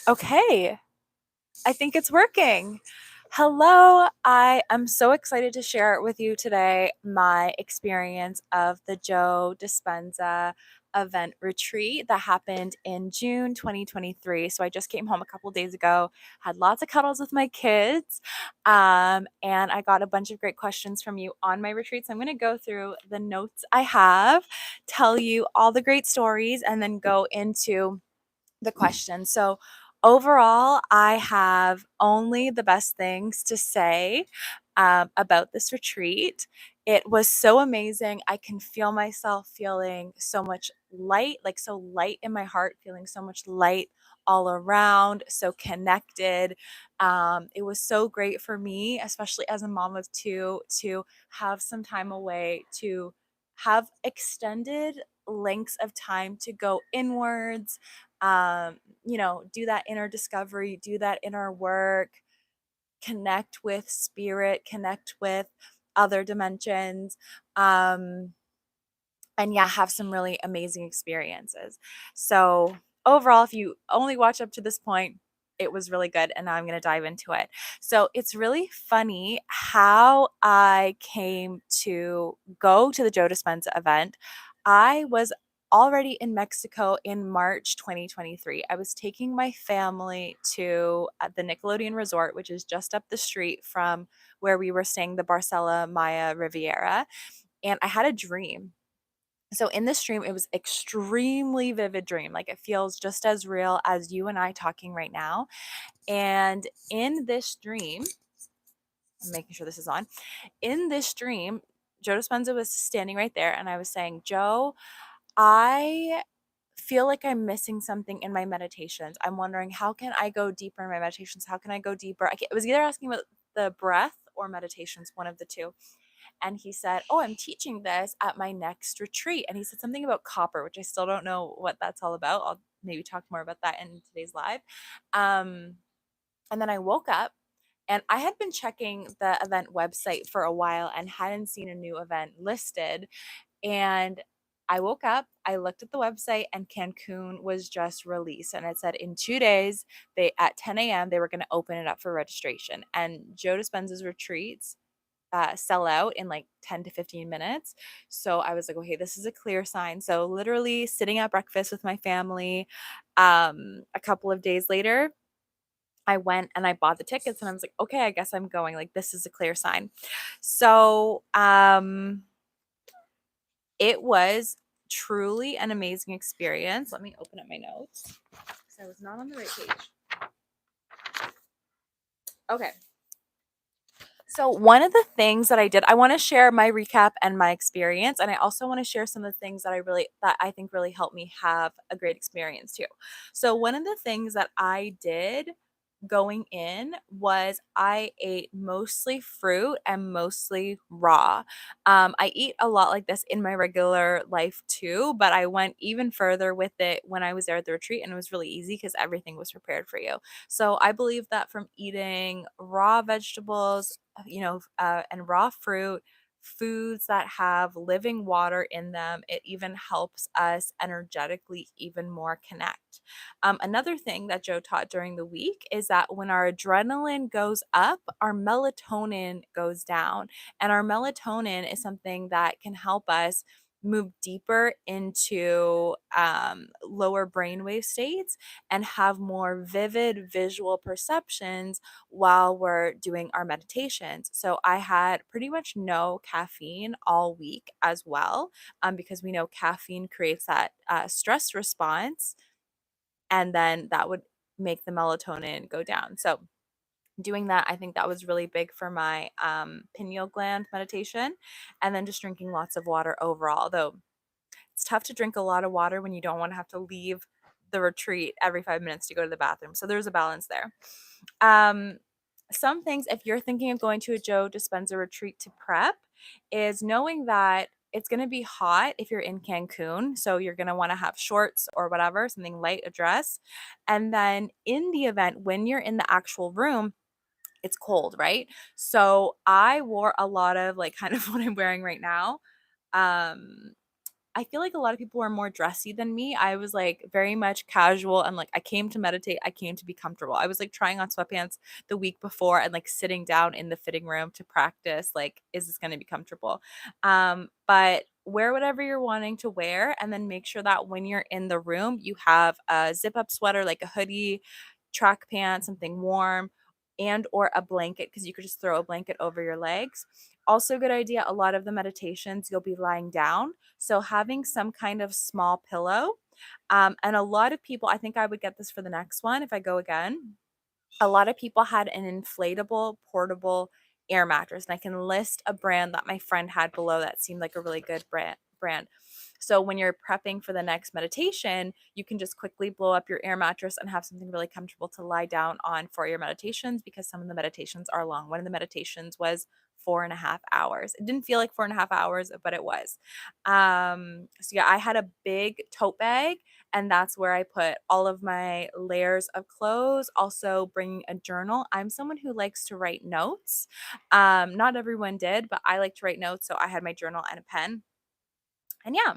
Okay, I think it's working. Hello, I am so excited to share with you today my experience of the Joe Dispenza event retreat that happened in June 2023. So I just came home a couple days ago, had lots of cuddles with my kids, and I got a bunch of great questions from you on my retreat. So I'm going to go through the notes I have, tell you all the great stories, and then go into the question. So, overall, I have only the best things to say about this retreat. It was so amazing. I can feel myself feeling so much light, like so light in my heart, feeling so much light all around, so connected. It was so great for me, especially as a mom of two, to have some time away, to have extended lengths of time to go inwards, do that inner discovery, do that inner work, connect with spirit, connect with other dimensions. And yeah, have some really amazing experiences. So, overall, if you only watch up to this point, it was really good. And now I'm going to dive into it. So, it's really funny how I came to go to the Joe Dispenza event. I was already in Mexico in March 2023. I was taking my family to the Nickelodeon Resort, which is just up the street from where we were staying, the Barcela Maya Riviera. And I had a dream. So in this dream, it was extremely vivid dream. Like it feels just as real as you and I talking right now. And in this dream, I'm making sure this is on. In this dream, Joe Dispenza was standing right there, and I was saying, Joe, I feel like I'm missing something in my meditations. I'm wondering, how can I go deeper in my meditations? How can I go deeper? I was either asking about the breath or meditations, one of the two. And he said, oh, I'm teaching this at my next retreat. And he said something about copper, which I still don't know what that's all about. I'll maybe talk more about that in today's live. Um, and then I woke up, and I had been checking the event website for a while and hadn't seen a new event listed. And I woke up, I looked at the website, and Cancun was just released. And it said in 2 days, they at 10 a.m., they were going to open it up for registration. And Joe Dispenza's retreats sell out in like 10 to 15 minutes. So I was like, okay, this is a clear sign. So literally sitting at breakfast with my family, a couple of days later, I went and I bought the tickets, and I was like, okay, I guess I'm going. Like, this is a clear sign. So it was truly an amazing experience. Let me open up my notes because I was not on the right page. Okay. So one of the things that I did, I want to share my recap and my experience, and I also want to share some of the things that I think really helped me have a great experience too. So one of the things that I did going in was I ate mostly fruit and mostly raw. I eat a lot like this in my regular life too, but I went even further with it when I was there at the retreat, and it was really easy because everything was prepared for you. So I believe that from eating raw vegetables, and raw fruit, foods that have living water in them, it even helps us energetically even more connect. Another thing that Joe taught during the week is that when our adrenaline goes up, our melatonin goes down. And our melatonin is something that can help us move deeper into lower brainwave states and have more vivid visual perceptions while we're doing our meditations. So I had pretty much no caffeine all week as well, because we know caffeine creates that stress response, and then that would make the melatonin go down. So doing that, I think that was really big for my pineal gland meditation, and then just drinking lots of water overall. Though it's tough to drink a lot of water when you don't want to have to leave the retreat every 5 minutes to go to the bathroom. So there's a balance there. Um, some things, if you're thinking of going to a Joe Dispenza retreat to prep, is knowing that it's going to be hot if you're in Cancun. So you're going to want to have shorts or whatever, something light, a dress. And then in the event, when you're in the actual room, it's cold, right? So I wore a lot of like kind of what I'm wearing right now. Um, I feel like a lot of people were more dressy than me. I was like very much casual and like I came to meditate, I came to be comfortable. I was like trying on sweatpants the week before and like sitting down in the fitting room to practice like is this going to be comfortable? But wear whatever you're wanting to wear and then make sure that when you're in the room, you have a zip up sweater like a hoodie, track pants, something warm and or a blanket because you could just throw a blanket over your legs. Also good idea, a lot of the meditations you'll be lying down, so having some kind of small pillow. And a lot of people, I think I would get this for the next one if I go again. A lot of people had an inflatable portable air mattress, and I can list a brand that my friend had below that seemed like a really good brand. So when you're prepping for the next meditation, you can just quickly blow up your air mattress and have something really comfortable to lie down on for your meditations because some of the meditations are long. One of the meditations was 4.5 hours. It didn't feel like 4.5 hours, but it was. So yeah, I had a big tote bag and that's where I put all of my layers of clothes, also bringing a journal. I'm someone who likes to write notes. Not everyone did, but I like to write notes, so I had my journal and a pen. And yeah,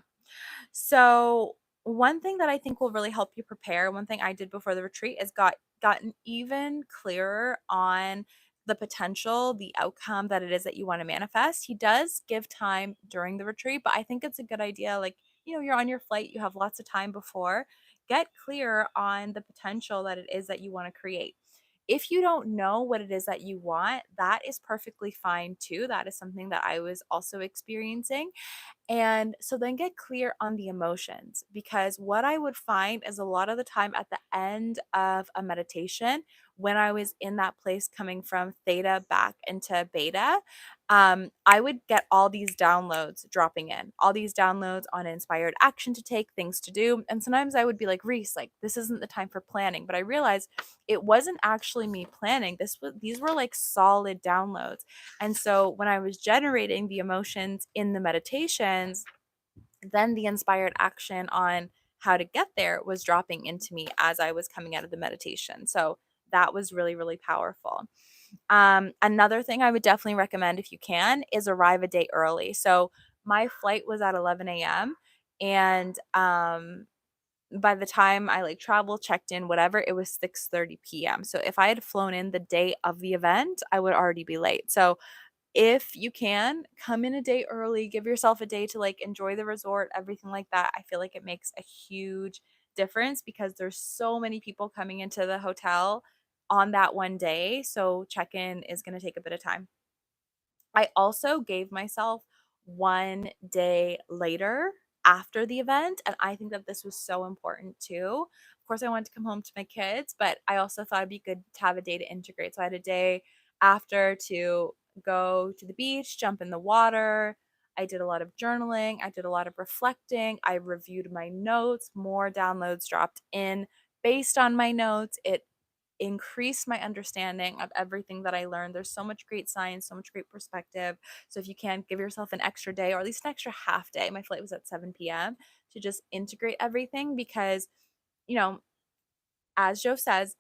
so one thing that I think will really help you prepare, one thing I did before the retreat is gotten even clearer on the potential, the outcome that it is that you want to manifest. He does give time during the retreat, but I think it's a good idea. Like, you're on your flight, you have lots of time before. Get clear on the potential that it is that you want to create. If you don't know what it is that you want, that is perfectly fine too. That is something that I was also experiencing. And so then get clear on the emotions because what I would find is a lot of the time at the end of a meditation, when I was in that place coming from theta back into beta, I would get all these downloads dropping in, all these downloads on inspired action to take, things to do. And sometimes I would be like, Reese, like, this isn't the time for planning. But I realized it wasn't actually me planning. These were like solid downloads. And so when I was generating the emotions in the meditations, then the inspired action on how to get there was dropping into me as I was coming out of the meditation. So that was really, really powerful. Another thing I would definitely recommend if you can is arrive a day early. So my flight was at 11 a.m. and by the time I like traveled, checked in, whatever, it was 6:30 p.m. So if I had flown in the day of the event, I would already be late. So if you can, come in a day early, give yourself a day to like enjoy the resort, everything like that. I feel like it makes a huge difference because there's so many people coming into the hotel on that one day. So check-in is going to take a bit of time. I also gave myself one day later after the event, and I think that this was so important too. Of course, I wanted to come home to my kids, but I also thought it'd be good to have a day to integrate. So I had a day after to go to the beach, jump in the water. I did a lot of journaling. I did a lot of reflecting. I reviewed my notes. More downloads dropped in based on my notes. It increase my understanding of everything that I learned. There's so much great science, so much great perspective. So if you can give yourself an extra day or at least an extra half day, my flight was at 7 p.m. to just integrate everything because, you know, as Joe says,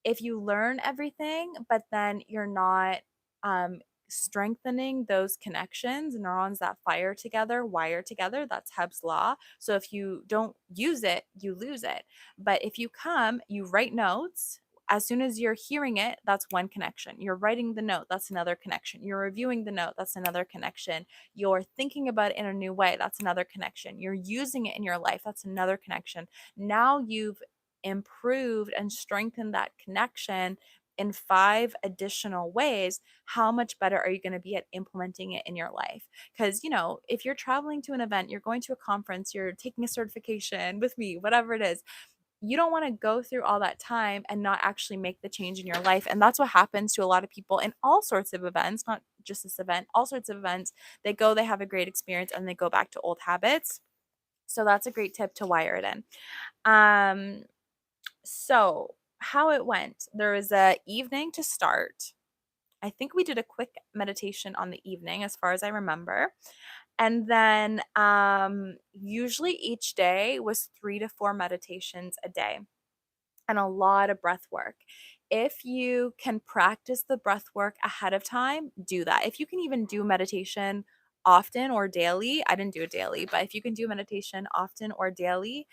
if you learn everything, but then you're not um, strengthening those connections, neurons that fire together, wire together, that's Hebb's law. So if you don't use it, you lose it. But if you come, you write notes. As soon as you're hearing it, that's one connection. You're writing the note, that's another connection. You're reviewing the note, that's another connection. You're thinking about it in a new way, that's another connection. You're using it in your life, that's another connection. Now you've improved and strengthened that connection in 5 additional ways. How much better are you going to be at implementing it in your life? Because, if you're traveling to an event, you're going to a conference, you're taking a certification with me, whatever it is, you don't want to go through all that time and not actually make the change in your life. And that's what happens to a lot of people in all sorts of events, not just this event, all sorts of events. They go, they have a great experience, and they go back to old habits. So that's a great tip to wire it in. So, how it went, there was a evening to start. I think we did a quick meditation on the evening as far as I remember. And then usually each day was 3 to 4 meditations a day and a lot of breath work. If you can practice the breath work ahead of time, do that. If you can even do meditation often or daily, I didn't do it daily, but if you can do meditation often or daily,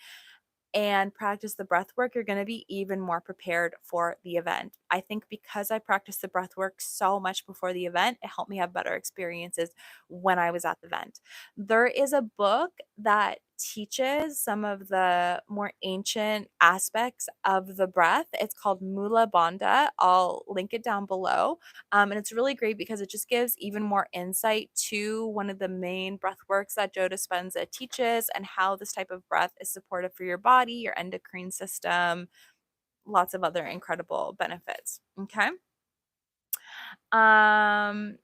and practice the breath work, you're going to be even more prepared for the event. I think because I practiced the breath work so much before the event, it helped me have better experiences when I was at the event. There is a book that teaches some of the more ancient aspects of the breath. It's called Mula Bandha. I'll link it down below. And it's really great because it just gives even more insight to one of the main breath works that Joe Dispenza teaches and how this type of breath is supportive for your body, your endocrine system, lots of other incredible benefits. Okay. Um,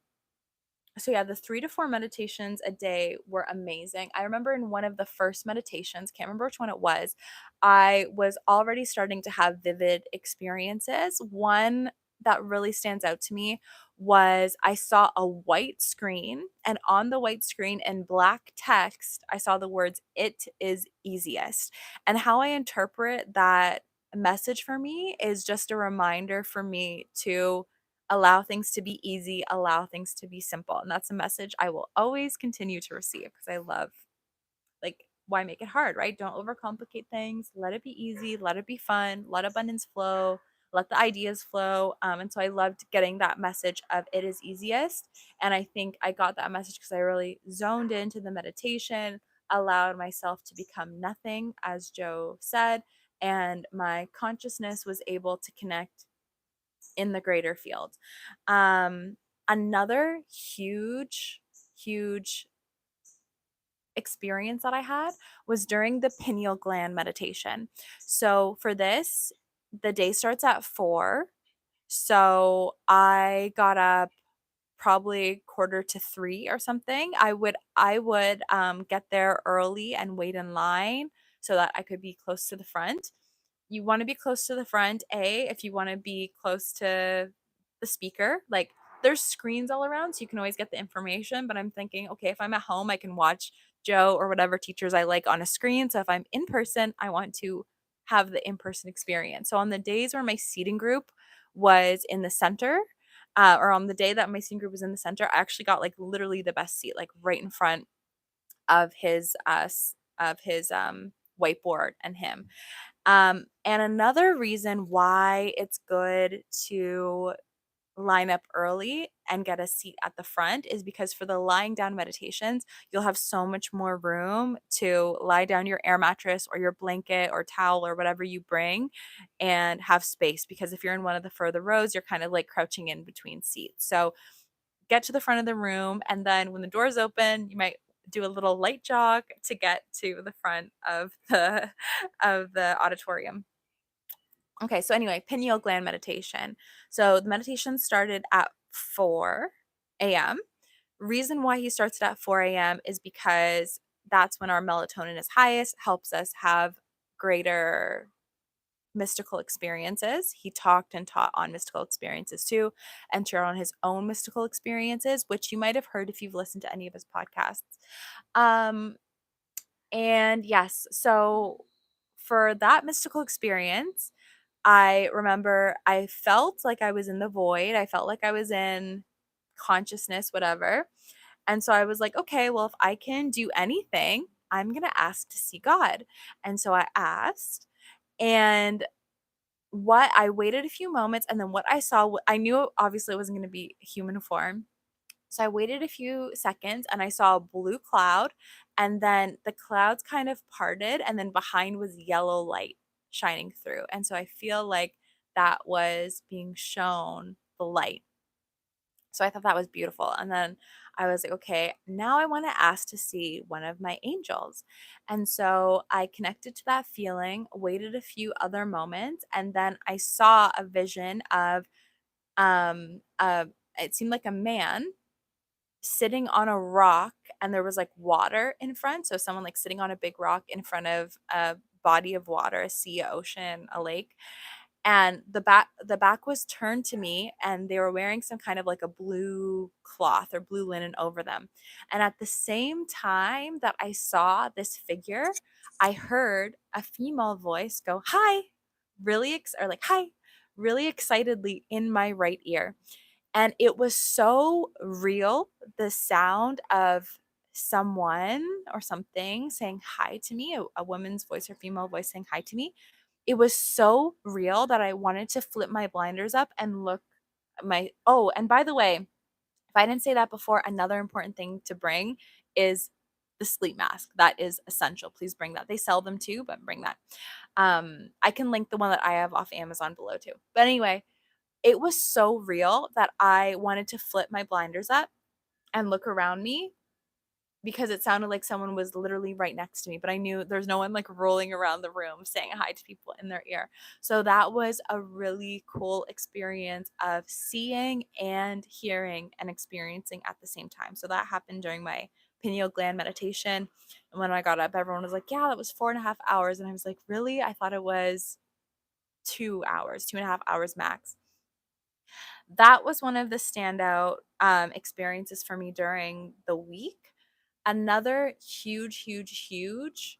so yeah, the 3 to 4 meditations a day were amazing. I remember in one of the first meditations, can't remember which one it was, I was already starting to have vivid experiences. One that really stands out to me was I saw a white screen, and on the white screen in black text, I saw the words, "It is easiest." And how I interpret that message for me is just a reminder for me to allow things to be easy, allow things to be simple. And that's a message I will always continue to receive because I love, like, why make it hard, right? Don't overcomplicate things. Let it be easy, let it be fun, let abundance flow, let the ideas flow. And so I loved getting that message of it is easiest. And I think I got that message because I really zoned into the meditation, allowed myself to become nothing, as Joe said, and my consciousness was able to connect in the greater field. Another huge experience that I had was during the pineal gland meditation. So for this, the day starts at 4. So I got up probably quarter to 3 or something. I would get there early and wait in line so that I could be close to the front. You want to be close to the front, if you want to be close to the speaker. Like, there's screens all around, so you can always get the information. But I'm thinking, okay, if I'm at home, I can watch Joe or whatever teachers I like on a screen. So if I'm in person, I want to have the in person experience. So on the days where my seating group was in the center, or on the day that my seating group was in the center, I actually got like literally the best seat, like right in front of his whiteboard and him. And another reason why it's good to line up early and get a seat at the front is because for the lying down meditations, you'll have so much more room to lie down your air mattress or your blanket or towel or whatever you bring and have space. Because if you're in one of the further rows, you're kind of like crouching in between seats. So get to the front of the room, and then when the doors open, you might do a little light jog to get to the front of the of the auditorium. Okay, so anyway, pineal gland meditation. So the meditation started at 4 a.m. Reason why he starts it at 4 a.m. is because that's when our melatonin is highest, helps us have greater mystical experiences. He talked and taught on mystical experiences too, and shared on his own mystical experiences, which you might have heard if you've listened to any of his podcasts. Um, and yes, so for that mystical experience, I remember I felt like I was in the void. I felt like I was in consciousness, whatever. And so I was like, okay, well, if I can do anything, I'm going to ask to see God. And so I asked, and what I waited a few moments, and then what I saw, I knew obviously it wasn't going to be human form. So I waited a few seconds and I saw a blue cloud, and then the clouds kind of parted, and then behind was yellow light shining through. And so I feel like that was being shown the light. So I thought that was beautiful. And then I was like, okay, now I want to ask to see one of my angels. And so I connected to that feeling, waited a few other moments, and then I saw a vision of it seemed like a man sitting on a rock, and there was like water in front. So someone like sitting on a big rock in front of a body of water, a sea, a ocean, a lake, and the back was turned to me, and they were wearing some kind of like a blue cloth or blue linen over them. And at the same time that I saw this figure, I heard a female voice go hi, or like hi, really excitedly in my right ear. And it was so real, the sound of someone or something saying hi to me, a woman's voice or female voice saying hi to me. It was so real that I wanted to flip my blinders up and look my oh, and by the way, if I didn't say that before, another important thing to bring is the sleep mask. That is essential. Please bring that. They sell them too, but bring that. I can link the one that I have off Amazon below too. But anyway, it was so real that I wanted to flip my blinders up and look around me because it sounded like someone was literally right next to me, but I knew there's no one like rolling around the room saying hi to people in their ear. So that was a really cool experience of seeing and hearing and experiencing at the same time. So that happened during my pineal gland meditation. And when I got up, everyone was like, yeah, that was 4.5 hours. And I was like, really? I thought it was 2 hours, 2.5 hours max. That was one of the standout experiences for me during the week. Another huge,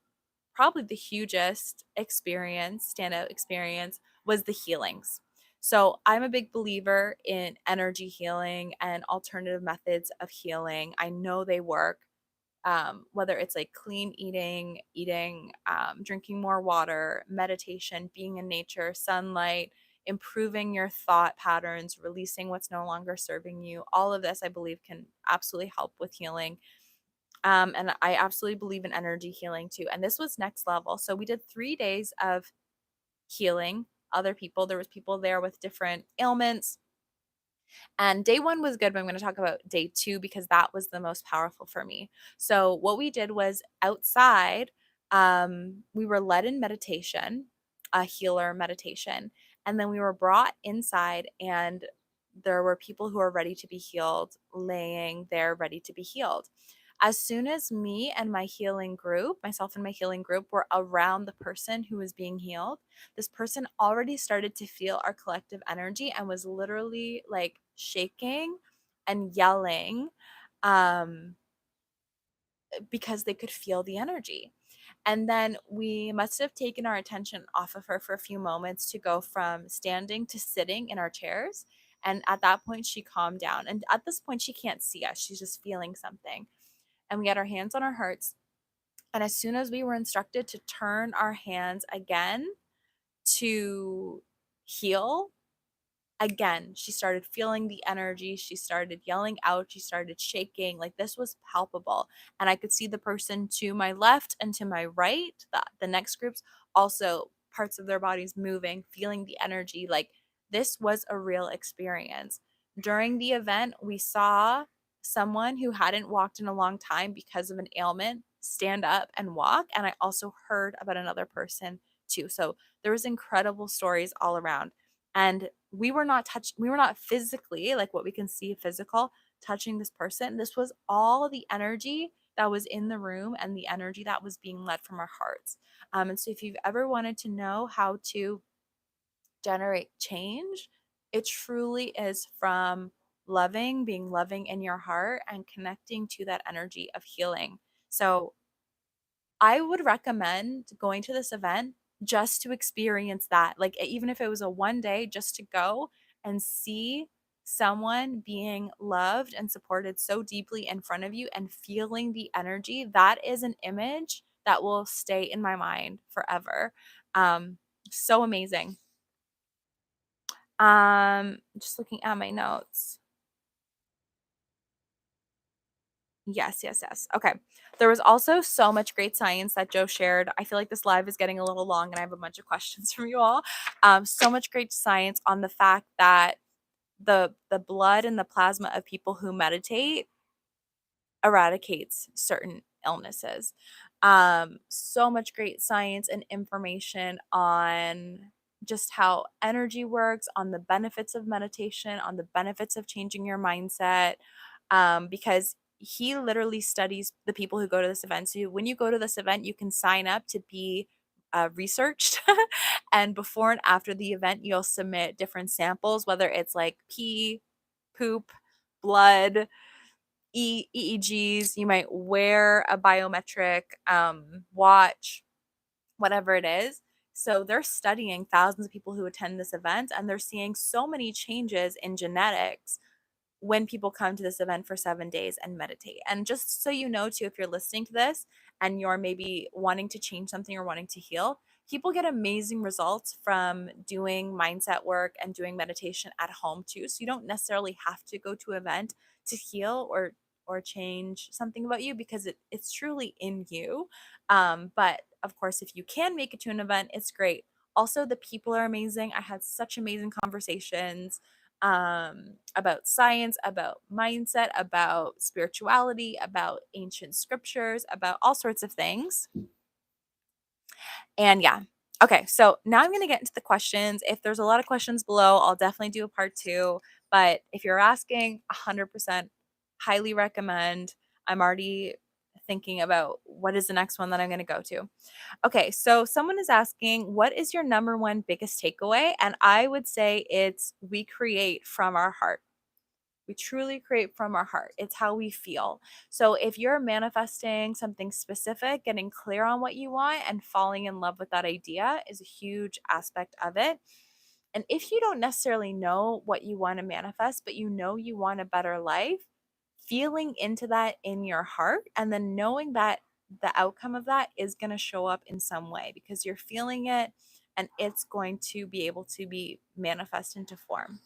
probably the hugest experience, standout experience, was the healings. So I'm a big believer in energy healing and alternative methods of healing. I know they work. Whether it's like clean eating, drinking more water, meditation, being in nature, sunlight, improving your thought patterns, releasing what's no longer serving you. All of this, I believe, can absolutely help with healing. And I absolutely believe in energy healing too. And this was next level. So we did 3 days of healing other people. There was people there with different ailments. And day one was good, but I'm going to talk about day two because that was the most powerful for me. So what we did was outside, we were led in meditation, a healer meditation, and then we were brought inside and there were people who are ready to be healed, laying there ready to be healed. As soon as me and my healing group, myself and my healing group, were around the person who was being healed, this person already started to feel our collective energy and was literally like shaking and yelling um, because they could feel the energy. And then we must have taken our attention off of her for a few moments to go from standing to sitting in our chairs. And at that point, she calmed down. And at this point, she can't see us, she's just feeling something. And we had our hands on our hearts. And as soon as we were instructed to turn our hands again to heal, again, she started feeling the energy. She started yelling out. She started shaking. Like this was palpable. And I could see the person to my left and to my right, the next groups, also parts of their bodies moving, feeling the energy. Like this was a real experience. During the event, we saw someone who hadn't walked in a long time because of an ailment stand up and walk. And I also heard about another person too. So there was incredible stories all around. And we were not physically like what we can see physical touching this person. This was all the energy that was in the room and the energy that was being led from our hearts. And so if you've ever wanted to know how to generate change, it truly is from being loving in your heart and connecting to that energy of healing. So I would recommend going to this event just to experience that. Like, even if it was a one day, just to go and see someone being loved and supported so deeply in front of you and feeling the energy, that is an image that will stay in my mind forever. Um, so amazing. Just looking at my notes. Yes. Okay. There was also so much great science that Joe shared. I feel like this live is getting a little long and I have a bunch of questions from you all. So much great science on the fact that the blood and the plasma of people who meditate eradicates certain illnesses. So much great science and information on just how energy works, on the benefits of meditation, on the benefits of changing your mindset. Because he literally studies the people who go to this event. So when you go to this event, you can sign up to be researched. And before and after the event, you'll submit different samples, whether it's like pee, poop, blood, EEGs, you might wear a biometric watch, whatever it is. So they're studying thousands of people who attend this event and they're seeing so many changes in genetics when people come to this event for 7 days and meditate. And just so you know, too, if you're listening to this and you're maybe wanting to change something or wanting to heal, people get amazing results from doing mindset work and doing meditation at home too. So you don't necessarily have to go to an event to heal or change something about you, because it's truly in you. But of course, if you can make it to an event, it's great. Also, the people are amazing. I had such amazing conversations about science, about mindset, about spirituality, about ancient scriptures, about all sorts of things. And yeah. Okay, so now I'm going to get into the questions. If there's a lot of questions below, I'll definitely do a part 2. But if you're asking, 100% highly recommend. I'm already thinking about what is the next one that I'm going to go to. Okay, so someone is asking, what is your number one biggest takeaway? And I would say it's we create from our heart. We truly create from our heart. It's how we feel. So if you're manifesting something specific, getting clear on what you want and falling in love with that idea is a huge aspect of it. And if you don't necessarily know what you want to manifest, but you know you want a better life, feeling into that in your heart and then knowing that the outcome of that is going to show up in some way because you're feeling it and it's going to be able to be manifest into form.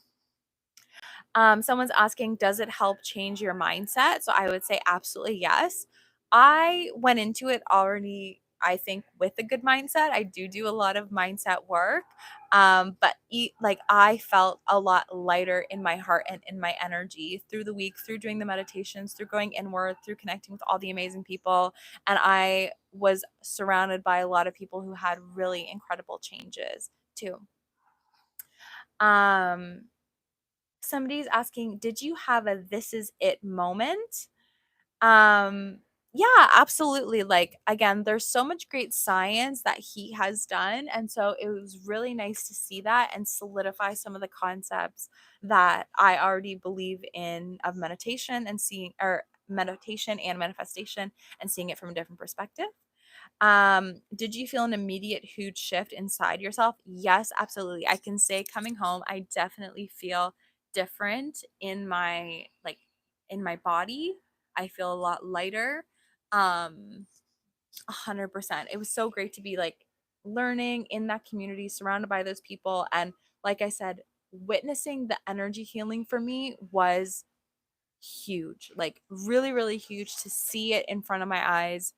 Someone's asking, does it help change your mindset? So I would say absolutely yes. I went into it already, I think, with a good mindset. I do a lot of mindset work, but like I felt a lot lighter in my heart and in my energy through the week, through doing the meditations, through going inward, through connecting with all the amazing people, and I was surrounded by a lot of people who had really incredible changes too. Um, Somebody's asking, did you have a this is it moment? Um, yeah, absolutely. Like, again, there's so much great science that he has done. And so it was really nice to see that and solidify some of the concepts that I already believe in of meditation and seeing, or meditation and manifestation, and seeing it from a different perspective. Did you feel an immediate huge shift inside yourself? Yes, absolutely. I can say coming home, I definitely feel different in my in my body. I feel a lot lighter. 100%. It was so great to be like learning in that community, surrounded by those people, and like I said, witnessing the energy healing for me was huge. Like really, really huge to see it in front of my eyes.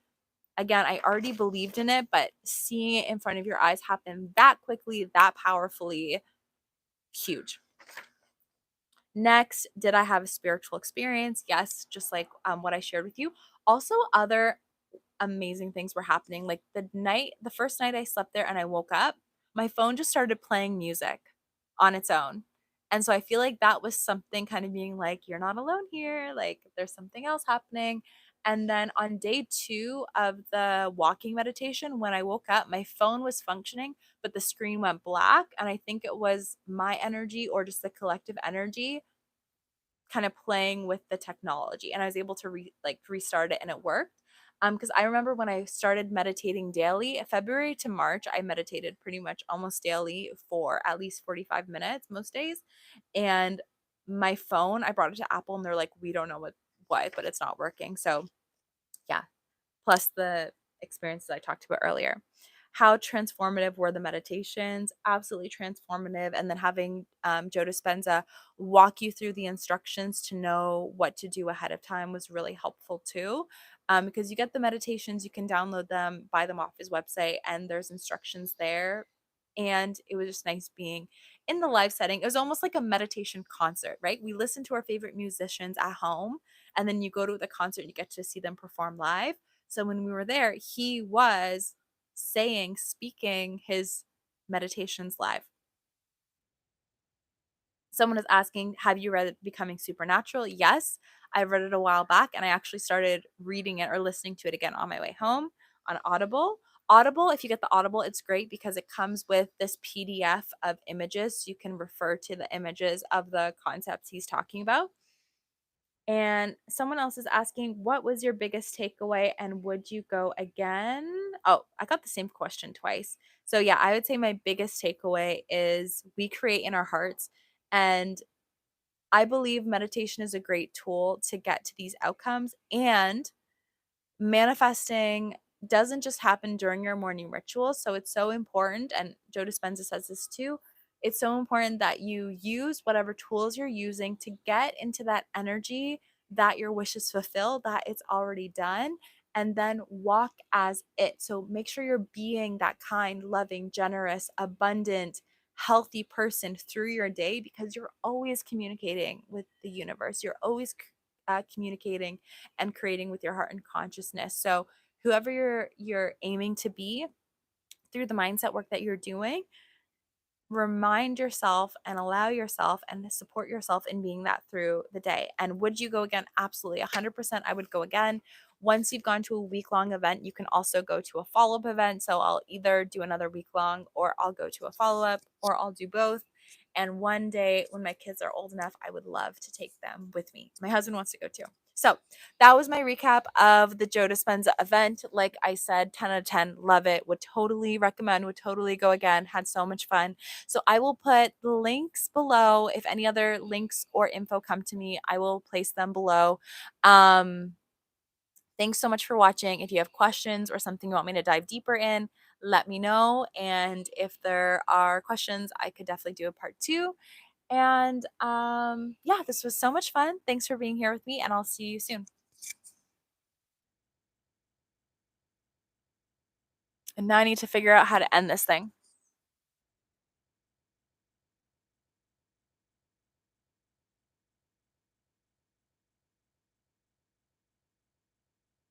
Again, I already believed in it, but seeing it in front of your eyes happen that quickly, that powerfully, huge. Next, did I have a spiritual experience? Yes, just like what I shared with you. Also, other amazing things were happening. Like the first night I slept there and I woke up, my phone just started playing music on its own. And so I feel like that was something kind of being like, you're not alone here. Like there's something else happening. And then on day 2 of the walking meditation, when I woke up, my phone was functioning, but the screen went black. And I think it was my energy or just the collective energy kind of playing with the technology, and I was able to restart it and it worked. Because I remember when I started meditating daily, February to March, I meditated pretty much almost daily for at least 45 minutes most days. And my phone, I brought it to Apple and they're like, we don't know why, but it's not working. So yeah, plus the experiences I talked about earlier. How transformative were the meditations? Absolutely transformative. And then having Joe Dispenza walk you through the instructions to know what to do ahead of time was really helpful too. Because you get the meditations, you can download them, buy them off his website, and there's instructions there. And it was just nice being in the live setting. It was almost like a meditation concert, right? We listen to our favorite musicians at home, and then you go to the concert and you get to see them perform live. So when we were there, he was speaking his meditations live. Someone is asking, have you read Becoming Supernatural? Yes, I read it a while back and I actually started reading it or listening to it again on my way home on Audible. Audible, if you get the Audible, it's great because it comes with this PDF of images. So you can refer to the images of the concepts he's talking about. And someone else is asking, what was your biggest takeaway and would you go again? Oh, I got the same question twice. So, yeah, I would say my biggest takeaway is we create in our hearts. And I believe meditation is a great tool to get to these outcomes, and manifesting doesn't just happen during your morning rituals. So it's so important, and Joe Dispenza says this too. It's so important that you use whatever tools you're using to get into that energy that your wish is fulfilled, that it's already done, and then walk as it. So make sure you're being that kind, loving, generous, abundant, healthy person through your day, because you're always communicating with the universe. You're always communicating and creating with your heart and consciousness. So whoever you're aiming to be through the mindset work that you're doing, remind yourself and allow yourself and support yourself in being that through the day. And would you go again? Absolutely. 100% I would go again. Once you've gone to a week-long event, you can also go to a follow-up event. So I'll either do another week-long, or I'll go to a follow-up, or I'll do both. And one day when my kids are old enough, I would love to take them with me. My husband wants to go too. So that was my recap of the Joe Dispenza event. Like I said, 10 out of 10, love it, would totally recommend, would totally go again, had so much fun. So I will put the links below. If any other links or info come to me, I will place them below. Thanks so much for watching. If you have questions or something you want me to dive deeper in, let me know. And if there are questions, I could definitely do a part 2. And yeah, this was so much fun. Thanks for being here with me, and I'll see you soon. And now I need to figure out how to end this thing.